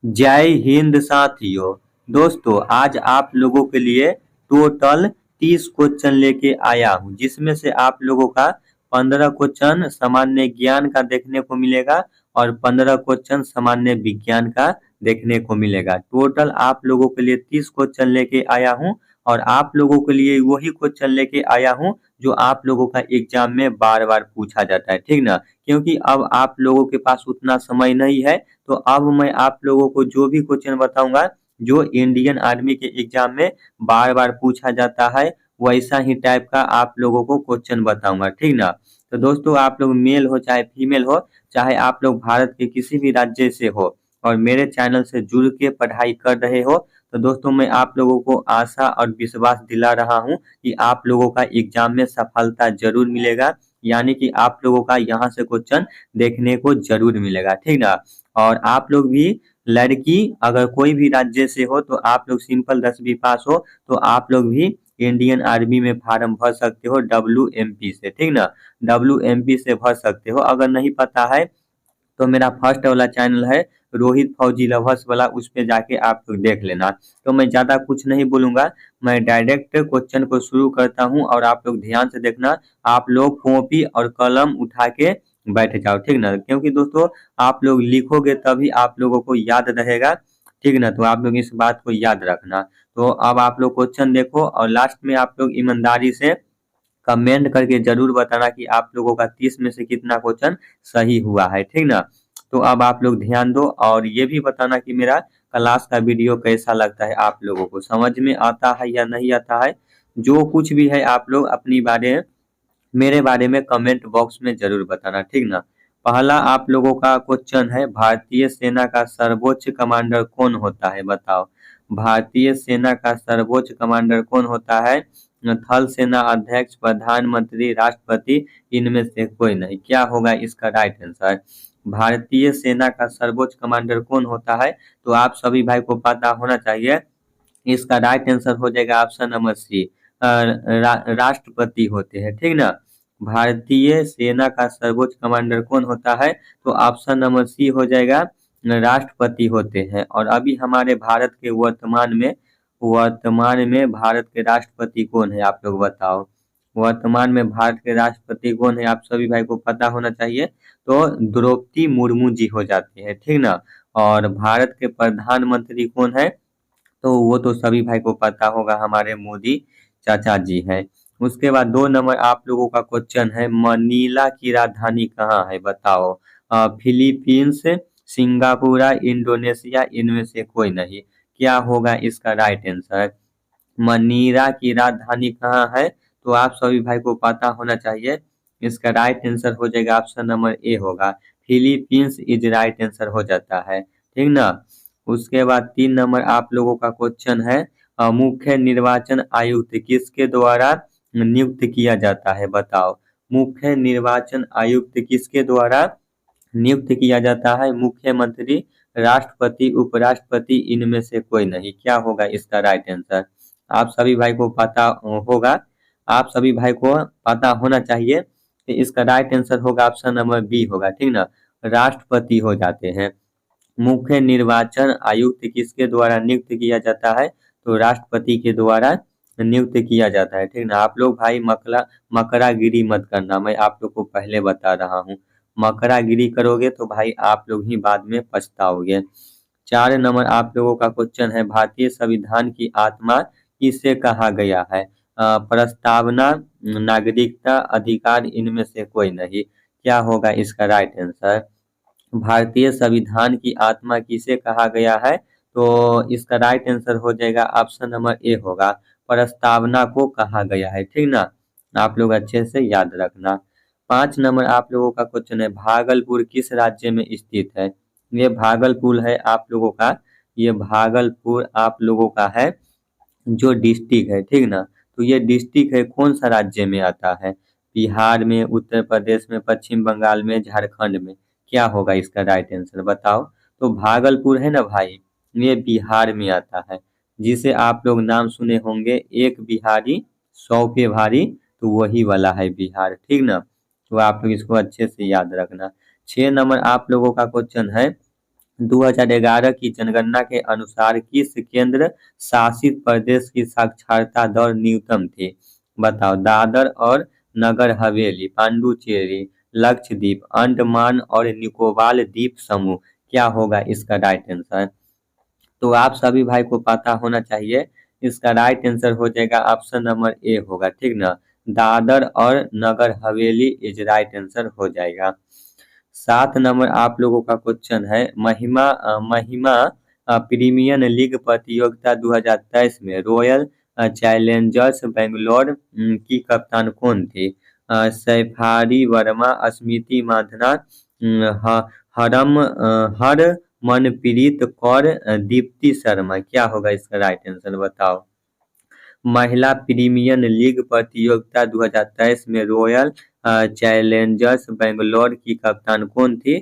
जय हिंद साथियों। दोस्तों आज आप लोगों के लिए टोटल 30 क्वेश्चन लेके आया हूँ, जिसमें से आप लोगों का 15 क्वेश्चन सामान्य ज्ञान का देखने को मिलेगा और 15 क्वेश्चन सामान्य विज्ञान का देखने को मिलेगा। टोटल आप लोगों के लिए 30 क्वेश्चन लेके आया हूँ और आप लोगों के लिए वही क्वेश्चन लेके आया हूँ जो आप लोगों का एग्जाम में बार बार पूछा जाता है, ठीक ना। क्योंकि अब आप लोगों के पास उतना समय नहीं है, तो अब मैं आप लोगों को जो भी क्वेश्चन बताऊंगा जो इंडियन आर्मी के एग्जाम में बार बार पूछा जाता है, वैसा ही टाइप का आप लोगों को क्वेश्चन बताऊंगा, ठीक ना। तो दोस्तों आप लोग मेल हो चाहे फीमेल हो, चाहे आप लोग भारत के किसी भी राज्य से हो और मेरे चैनल से जुड़ के पढ़ाई कर रहे हो, तो दोस्तों मैं आप लोगों को आशा और विश्वास दिला रहा हूं कि आप लोगों का एग्जाम में सफलता जरूर मिलेगा, यानी कि आप लोगों का यहाँ से क्वेश्चन देखने को जरूर मिलेगा, ठीक ना। और आप लोग भी, लड़की अगर कोई भी राज्य से हो तो आप लोग सिंपल 10वीं पास हो तो आप लोग भी इंडियन आर्मी में फार्म भर सकते हो WMP से, ठीक ना। WMP से भर सकते हो। अगर नहीं पता है तो मेरा फर्स्ट वाला चैनल है रोहित फौजी लवर्स वाला, उस पे जाके आप लोग देख लेना। तो मैं ज्यादा कुछ नहीं बोलूंगा, मैं डायरेक्ट क्वेश्चन को शुरू करता हूं और आप लोग ध्यान से देखना। आप लोग कॉपी और कलम उठा के बैठ जाओ, ठीक ना। क्योंकि दोस्तों आप लोग लिखोगे तभी आप लोगों को याद रहेगा, ठीक ना। तो आप लोग इस बात को याद रखना। तो अब आप लोग क्वेश्चन देखो और लास्ट में आप लोग ईमानदारी से कमेंट करके जरूर बताना कि आप लोगों का 30 में से कितना क्वेश्चन सही हुआ है, ठीक ना। तो अब आप लोग ध्यान दो और ये भी बताना कि मेरा क्लास का वीडियो कैसा लगता है, आप लोगों को समझ में आता है या नहीं आता है। जो कुछ भी है आप लोग अपनी बारे मेरे बारे में कमेंट बॉक्स में जरूर बताना, ठीक ना। पहला आप लोगों का क्वेश्चन है, भारतीय सेना का सर्वोच्च कमांडर कौन होता है, बताओ। भारतीय सेना का सर्वोच्च कमांडर कौन होता है? थल सेना अध्यक्ष, प्रधानमंत्री, राष्ट्रपति, इनमें से कोई नहीं। क्या होगा इसका राइट आंसर? भारतीय सेना का सर्वोच्च कमांडर कौन होता है? तो आप सभी भाई को पता होना चाहिए। इसका राइट आंसर हो जाएगा ऑप्शन नंबर सी, राष्ट्रपति होते हैं, ठीक ना। भारतीय सेना का सर्वोच्च कमांडर कौन होता है? तो ऑप्शन नंबर सी हो जाएगा, राष्ट्रपति होते हैं। और अभी हमारे भारत के वर्तमान में भारत के राष्ट्रपति कौन है, आप लोग बताओ। वर्तमान में भारत के राष्ट्रपति कौन है, आप सभी भाई को पता होना चाहिए। तो द्रौपदी मुर्मू जी हो जाते हैं, ठीक ना। और भारत के प्रधानमंत्री कौन है? तो वो तो सभी भाई को पता होगा, हमारे मोदी चाचा जी हैं। उसके बाद 2 नंबर आप लोगों का क्वेश्चन है, मनीला की राजधानी कहाँ है, बताओ। फिलीपींस, सिंगापुर, इंडोनेशिया, इनमें से कोई नहीं। क्या होगा इसका राइट आंसर? मनीला की राजधानी कहाँ है? तो आप सभी भाई को पता होना चाहिए। इसका राइट आंसर हो जाएगा ऑप्शन नंबर ए होगा, फिलीपींस इज राइट आंसर हो जाता है, ठीक ना। उसके बाद 3 नंबर आप लोगों का क्वेश्चन है, मुख्य निर्वाचन आयुक्त किसके द्वारा नियुक्त किया जाता है, बताओ। मुख्य निर्वाचन आयुक्त किसके द्वारा नियुक्त किया जाता है? मुख्यमंत्री, राष्ट्रपति, उपराष्ट्रपति, इनमें से कोई नहीं। क्या होगा इसका राइट आंसर? आप सभी भाई को पता होगा, आप सभी भाई को पता होना चाहिए कि इसका राइट आंसर होगा ऑप्शन नंबर बी होगा, ठीक ना। राष्ट्रपति हो जाते हैं। मुख्य निर्वाचन आयुक्त किसके द्वारा नियुक्त किया जाता है? तो राष्ट्रपति के द्वारा नियुक्त किया जाता है, ठीक ना। आप लोग भाई मकरागिरी मत करना, मैं आप लोग को पहले बता रहा हूँ। मकरागिरी करोगे तो भाई आप लोग ही बाद में पछताओगे। 4 नंबर आप लोगों का क्वेश्चन है, भारतीय संविधान की आत्मा किसे कहा गया है? प्रस्तावना, नागरिकता, अधिकार, इनमें से कोई नहीं। क्या होगा इसका राइट आंसर? भारतीय संविधान की आत्मा किसे कहा गया है? तो इसका राइट आंसर हो जाएगा ऑप्शन नंबर ए होगा, प्रस्तावना को कहा गया है, ठीक ना। आप लोग अच्छे से याद रखना। 5 नंबर आप लोगों का क्वेश्चन है, भागलपुर किस राज्य में स्थित है? ये भागलपुर है आप लोगों का, ये भागलपुर आप लोगों का है जो डिस्ट्रिक्ट है, ठीक ना। तो ये डिस्ट्रिक्ट है कौन सा राज्य में आता है? बिहार में, उत्तर प्रदेश में, पश्चिम बंगाल में, झारखंड में। क्या होगा इसका राइट आंसर, बताओ। तो भागलपुर है ना भाई, ये बिहार में आता है। जिसे आप लोग नाम सुने होंगे, एक बिहारी 100 पे भारी, तो वही वाला है बिहार, ठीक ना। तो आप लोग इसको अच्छे से याद रखना। 6 नंबर आप लोगों का क्वेश्चन है, 2011 की जनगणना के अनुसार किस केंद्र शासित प्रदेश की साक्षरता दर न्यूनतम थी? बताओ। दादर और नगर हवेली, पांडुचेरी, लक्षद्वीप, अंडमान और निकोबार द्वीप समूह। क्या होगा इसका राइट आंसर? तो आप सभी भाई को पता होना चाहिए, इसका राइट आंसर हो जाएगा ऑप्शन नंबर ए होगा, ठीक ना। दादर और Nagar Haveli is right answer हो जाएगा। 7 नंबर आप लोगों का क्वेश्चन है, महिमा प्रीमियर लीग प्रतियोगिता 2023 में रॉयल चैलेंजर्स बेंगलोर की कप्तान कौन थी? सैफाली वर्मा, स्मृति मांधना, हरमनप्रीत कौर, दीप्ति शर्मा। क्या होगा इसका राइट आंसर? बताओ। महिला प्रीमियर लीग प्रतियोगिता 2023 में रॉयल चैलेंजर्स बेंगलोर की कप्तान कौन थी?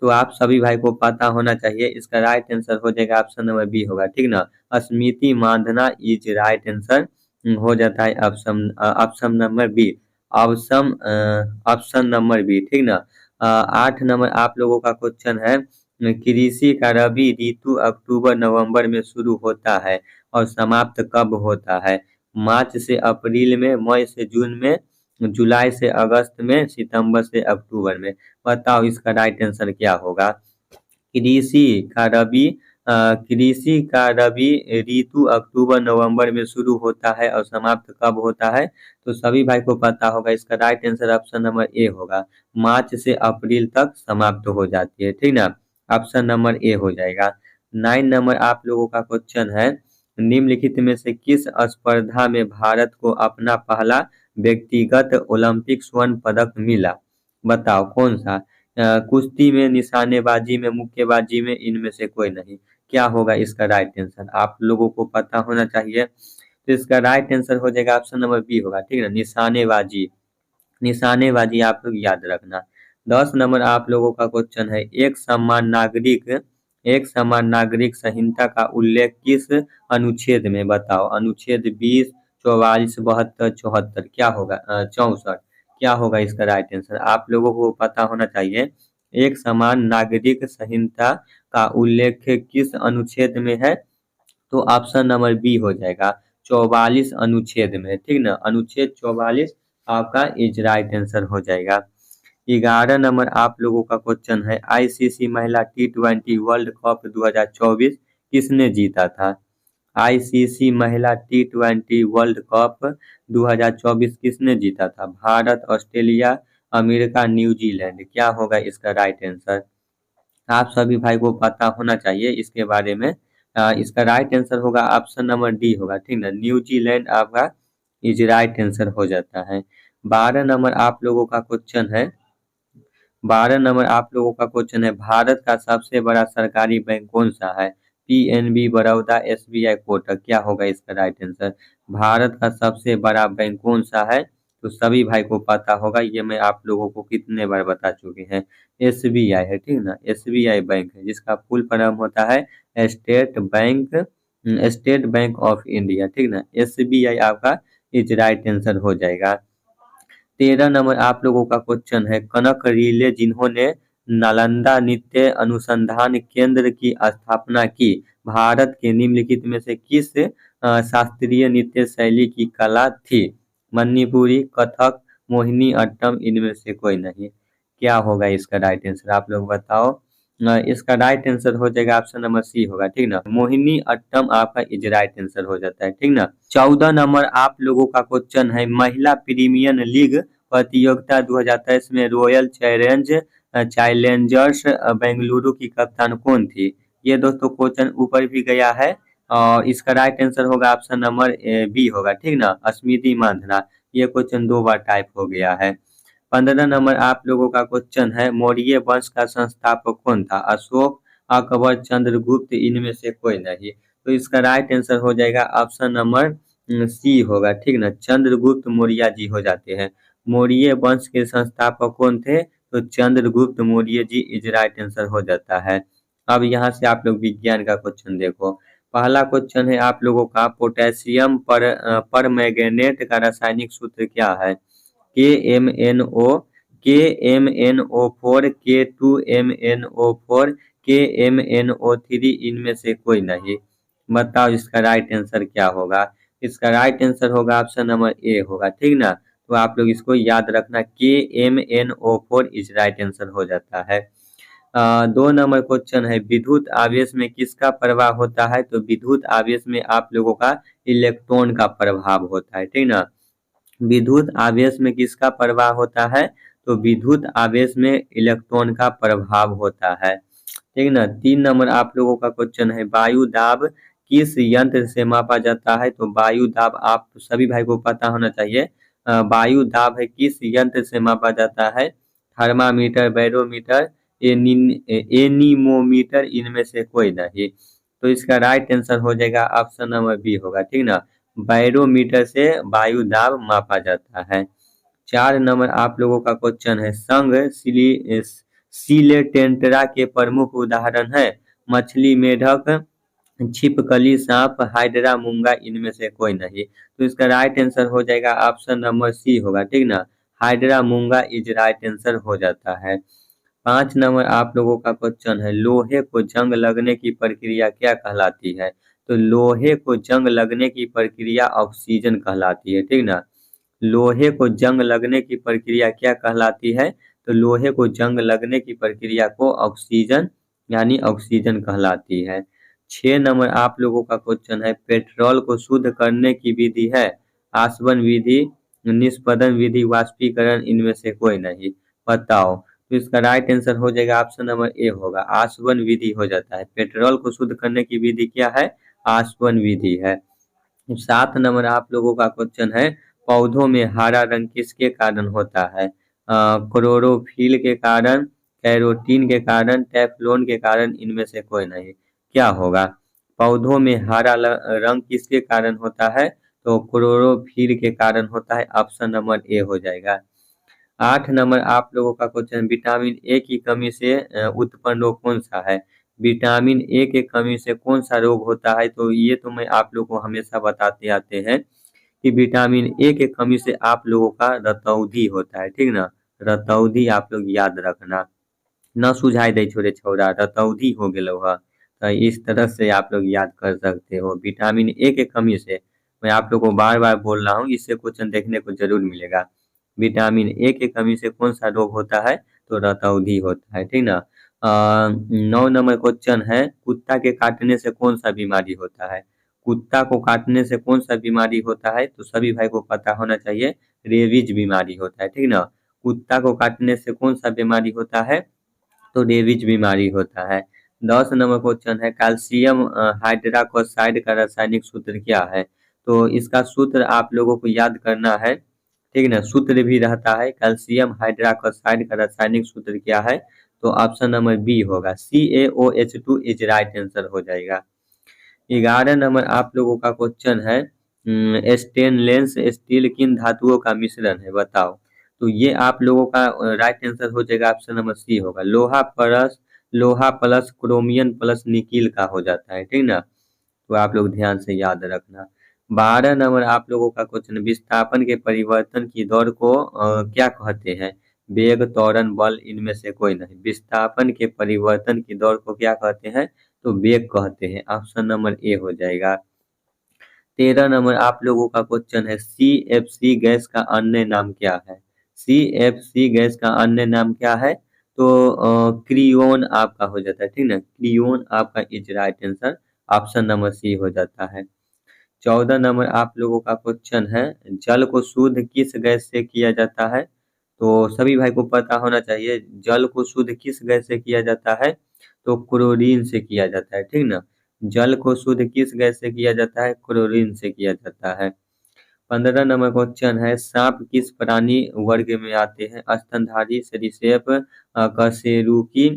तो आप सभी भाई को पता होना चाहिए, इसका राइट आंसर हो जाएगा ऑप्शन नंबर बी होगा, ठीक ना। Smriti Mandhana is right answer हो जाता है option number B, option number B, ठीक ना। 8 नंबर आप लोगों का क्वेश्चन है, कृषि का रबी ऋतु अक्टूबर नवंबर में शुरू होता है और समाप्त कब होता है? मार्च से अप्रैल में, मई से जून में, जुलाई से अगस्त में, सितंबर से अक्टूबर में। बताओ इसका राइट आंसर क्या होगा? कृषि का रबी कृषि का रबी ऋतु अक्टूबर नवंबर में शुरू होता है और समाप्त कब होता है? तो सभी भाई को पता होगा, इसका right answer option number A होगा, मार्च से अप्रैल तक समाप्त हो जाती है, ठीक ना। ऑप्शन नंबर ए हो जाएगा। 9 नंबर आप लोगों का क्वेश्चन है, निम्नलिखित में से किस स्पर्धा में भारत को अपना पहला व्यक्तिगत ओलंपिक स्वर्ण पदक मिला? बताओ कौन सा? कुश्ती में, निशानेबाजी में, मुक्केबाजी में, इनमें से कोई नहीं। क्या होगा इसका राइट आंसर? आप लोगों को पता होना चाहिए, तो इसका राइट आंसर हो जाएगा ऑप्शन नंबर बी होगा, ठीक है ना, निशानेबाजी। निशानेबाजी आप लोग याद रखना। 10 नंबर आप लोगों का क्वेश्चन है, एक समान नागरिक संहिता का उल्लेख किस अनुच्छेद में? बताओ। अनुच्छेद 20, 44, 72, 74। क्या होगा? 64। क्या होगा इसका राइट आंसर? आप लोगों को पता होना चाहिए, एक समान नागरिक संहिता का उल्लेख किस अनुच्छेद में है? तो ऑप्शन नंबर बी हो जाएगा, 44 अनुच्छेद में, ठीक ना। अनुच्छेद 44 आपका इज राइट आंसर हो जाएगा। 11 नंबर आप लोगों का क्वेश्चन है, आईसीसी महिला T20 वर्ल्ड कप 2024 किसने जीता था? आईसीसी महिला T20 वर्ल्ड कप 2024 किसने जीता था? Bharat, Australia, America, New Zealand. क्या होगा इसका राइट आंसर? आप सभी भाई को पता होना चाहिए इसके बारे में। इसका राइट आंसर होगा ऑप्शन नंबर डी होगा, ठीक ना, न्यूजीलैंड आपका इज राइट आंसर हो जाता है। 12 नंबर आप लोगों का क्वेश्चन है, 12 नंबर आप लोगों का क्वेश्चन है, भारत का सबसे बड़ा सरकारी बैंक कौन सा है? PNB, Baroda, SBI, Kotak. क्या होगा इसका राइट आंसर? भारत का सबसे बड़ा बैंक कौन सा है? तो सभी भाई को पता होगा, ये मैं आप लोगों को कितने बार बता चुके हैं, एसबीआई है, ठीक ना। एसबीआई बैंक है, जिसका फुल फॉर्म होता है स्टेट बैंक ऑफ इंडिया, ठीक ना। एसबीआई आपका इज राइट आंसर हो जाएगा। 13 नंबर आप लोगों का क्वेश्चन है, कनक रिले जिन्होंने नालंदा नृत्य अनुसंधान केंद्र की स्थापना की, भारत के निम्नलिखित में से किस शास्त्रीय नृत्य शैली की कला थी? मणिपुरी, कथक, मोहिनी अट्टम, इनमें से कोई नहीं। क्या होगा इसका राइट आंसर? आप लोग बताओ। इसका राइट आंसर हो जाएगा ऑप्शन नंबर सी होगा, ठीक ना, मोहिनी अट्टम आपका इज राइट आंसर हो जाता है, ठीक ना। 14 नंबर आप लोगों का क्वेश्चन है, महिला प्रीमियर लीग प्रतियोगिता 2023 में रॉयल चैलेंजर्स बेंगलुरु की कप्तान कौन थी? ये दोस्तों क्वेश्चन ऊपर भी गया है, और इसका राइट आंसर होगा ऑप्शन नंबर बी होगा, ठीक ना, स्मृति मांधना। ये क्वेश्चन 2 बार टाइप हो गया है। 15 नंबर आप लोगों का क्वेश्चन है, मौर्य वंश का संस्थापक कौन था? अशोक, अकबर, चंद्रगुप्त, इनमें से कोई नहीं। तो इसका राइट आंसर हो जाएगा ऑप्शन नंबर सी होगा, ठीक ना, चंद्रगुप्त मौर्य जी हो जाते हैं। मौर्य वंश के संस्थापक कौन थे? तो Chandragupta Maurya ji is right answer हो जाता है। अब यहाँ से आप लोग विज्ञान का क्वेश्चन देखो। पहला क्वेश्चन है आप लोगों का, पोटेशियम पर मैग्नेट का रासायनिक सूत्र क्या है? KMnO, KMnO4, K2MnO4, KMNO3 इनमें से कोई नहीं। बताओ इसका राइट आंसर क्या होगा। इसका राइट आंसर होगा ऑप्शन नंबर ए होगा, ठीक ना। तो आप लोग इसको याद रखना, KMNO4 इस राइट आंसर हो जाता है। 2 नंबर क्वेश्चन है, विद्युत आवेश में किसका प्रभाव होता है। तो विद्युत आवेश में आप लोगों का इलेक्ट्रॉन का प्रभाव होता है, ठीक ना। विद्युत आवेश में किसका प्रभाव होता है। तो विद्युत आवेश में इलेक्ट्रॉन का प्रभाव होता है, ठीक ना। 3 नंबर आप लोगों का क्वेश्चन है, वायु दाब किस यंत्र से मापा जाता है। तो वायु दाब आप सभी भाई को पता होना चाहिए। वायु दाब है किस यंत्र से मापा जाता है। थर्मामीटर, बैरोमीटर, एनीमोमीटर, इनमें से कोई नहीं। तो इसका राइट आंसर हो जाएगा ऑप्शन नंबर बी होगा, ठीक ना। बैरोमीटर से वायु दाब मापा जाता है। 4 नंबर आप लोगों का क्वेश्चन है, संघ सिलेटेंट्रा के प्रमुख उदाहरण है। मछली, मेढक, छिपकली, सांप, हाइड्रा, मूंगा, इनमें से कोई नहीं। तो इसका राइट आंसर हो जाएगा ऑप्शन नंबर सी होगा, ठीक ना। हाइड्रा, मूंगा इज राइट आंसर हो जाता है। 5 नंबर आप लोगों का क्वेश्चन है, लोहे को जंग लगने की प्रक्रिया क्या कहलाती है। तो लोहे को जंग लगने की प्रक्रिया ऑक्सीजन कहलाती है, ठीक ना। लोहे को जंग लगने की प्रक्रिया क्या कहलाती है। तो लोहे को जंग लगने की प्रक्रिया को ऑक्सीजन यानी ऑक्सीजन कहलाती है। 6 नंबर आप लोगों का क्वेश्चन है, पेट्रोल को शुद्ध करने की विधि है। आसवन विधि, निष्पदन विधि, वाष्पीकरण, इनमें से कोई नहीं। बताओ। तो इसका राइट आंसर हो जाएगा ऑप्शन नंबर ए होगा, आसवन विधि हो जाता है। पेट्रोल को शुद्ध करने की विधि क्या है। आसवन विधि है। 7 नंबर आप लोगों का क्वेश्चन है, पौधों में हरा रंग किसके कारण होता है। क्लोरोफिल के कारण, कैरोटीन के कारण, टेफ्लॉन के कारण, इनमें से कोई नहीं। क्या होगा। पौधों में हरा रंग किसके कारण होता है। तो क्लोरोफिल के कारण होता है। ऑप्शन नंबर ए हो जाएगा। 8 नंबर आप लोगों का क्वेश्चन, विटामिन ए की कमी से उत्पन्न रोग कौन सा है। विटामिन ए के कमी से कौन सा रोग होता है। तो ये तो मैं आप लोगों को हमेशा बताते आते हैं कि विटामिन ए के कमी से आप लोगों का रतौंधी होता है, ठीक ना। रतौंधी आप लोग याद रखना, न सुझाई दे छोरे छौरा, रतौंधी हो गेलो ह। तो इस तरह से आप लोग याद कर सकते हो, विटामिन ए के कमी से। मैं आप लोग को बार बार बोल रहा हूँ, इससे क्वेश्चन देखने को जरूर मिलेगा। विटामिन ए के कमी से कौन सा रोग होता है। तो रतौंधी होता है, ठीक ना। 9 नंबर क्वेश्चन है, कुत्ता के काटने से कौन सा बीमारी होता है। कुत्ता को काटने से कौन सा बीमारी होता है। तो सभी भाई को पता होना चाहिए, रेबीज बीमारी होता है, ठीक ना। कुत्ता को काटने से कौन सा बीमारी होता है। तो रेबीज बीमारी होता है। 10 नंबर क्वेश्चन है, कैल्शियम हाइड्रोक्साइड का रासायनिक सूत्र क्या है। तो इसका सूत्र आप लोगों को याद करना है, ठीक ना। सूत्र भी रहता है, कैल्शियम हाइड्रोक्साइड का रासायनिक सूत्र क्या है। तो ऑप्शन नंबर बी होगा, CaOH2 इज राइट आंसर हो जाएगा। 11 नंबर आप लोगों का क्वेश्चन है, स्टेनलेस स्टील किन धातुओं का मिश्रण है। बताओ। तो ये आप लोगों का राइट आंसर हो जाएगा, ऑप्शन नंबर सी होगा, लोहा प्लस क्रोमियम प्लस निकिल का हो जाता है, ठीक ना। तो आप लोग ध्यान से याद रखना। 12 नंबर आप लोगों का क्वेश्चन, विस्थापन के परिवर्तन की दौड़ को क्या कहते हैं। वेग, त्वरण, बल, इनमें से कोई नहीं। विस्थापन के परिवर्तन की दौड़ को क्या कहते हैं। तो वेग कहते हैं। ऑप्शन नंबर ए हो जाएगा। 13 नंबर आप लोगों का क्वेश्चन है, CFC गैस का अन्य नाम क्या है। CFC गैस का अन्य नाम क्या है। तो क्रियोन आपका हो जाता है, ठीक ना। क्रियोन आपका is right answer, option number C हो जाता है। 14 नंबर आप लोगों का क्वेश्चन है, जल को शुद्ध किस गैस से किया जाता है। तो सभी भाई को पता होना चाहिए, जल को शुद्ध किस गैस से किया जाता है। तो क्लोरीन से किया जाता है, ठीक ना। जल को शुद्ध किस गैस से किया जाता है। क्लोरीन से किया जाता है। 15 नंबर क्वेश्चन है, सांप किस प्राणी वर्ग में आते हैं। स्तनधारी, सरीसृप, कशेरुकी,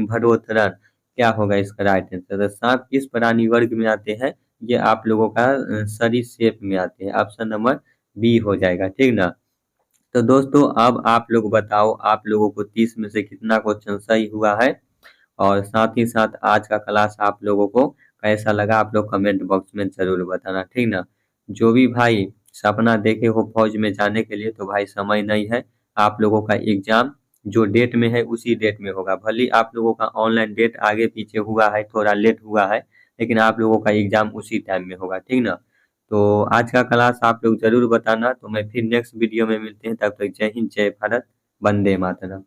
भरोथरन, क्या होगा इसका राइट आंसर। तो सांप किस प्राणी वर्ग में आते हैं। ये आप लोगों का सरीसृप में आते हैं। ऑप्शन नंबर बी हो जाएगा, ठीक ना। तो दोस्तों अब आप लोग बताओ, आप लोगों को 30 में से कितना क्वेश्चन सही हुआ है, और साथ ही साथ आज का क्लास आप लोगों को कैसा लगा, आप लोग कमेंट बॉक्स में जरूर बताना, ठीक ना। जो भी भाई सपना देखे हो फौज में जाने के लिए, तो भाई समय नहीं है, आप लोगों का एग्जाम जो डेट में है उसी डेट में होगा। भले ही आप लोगों का ऑनलाइन डेट आगे पीछे हुआ है, थोड़ा लेट हुआ है, लेकिन आप लोगों का एग्जाम उसी टाइम में होगा, ठीक ना। तो आज का क्लास आप लोग जरूर बताना। तो मैं फिर नेक्स्ट वीडियो में मिलते हैं, तब तक जय हिंद, जय भारत, वंदे मातरम।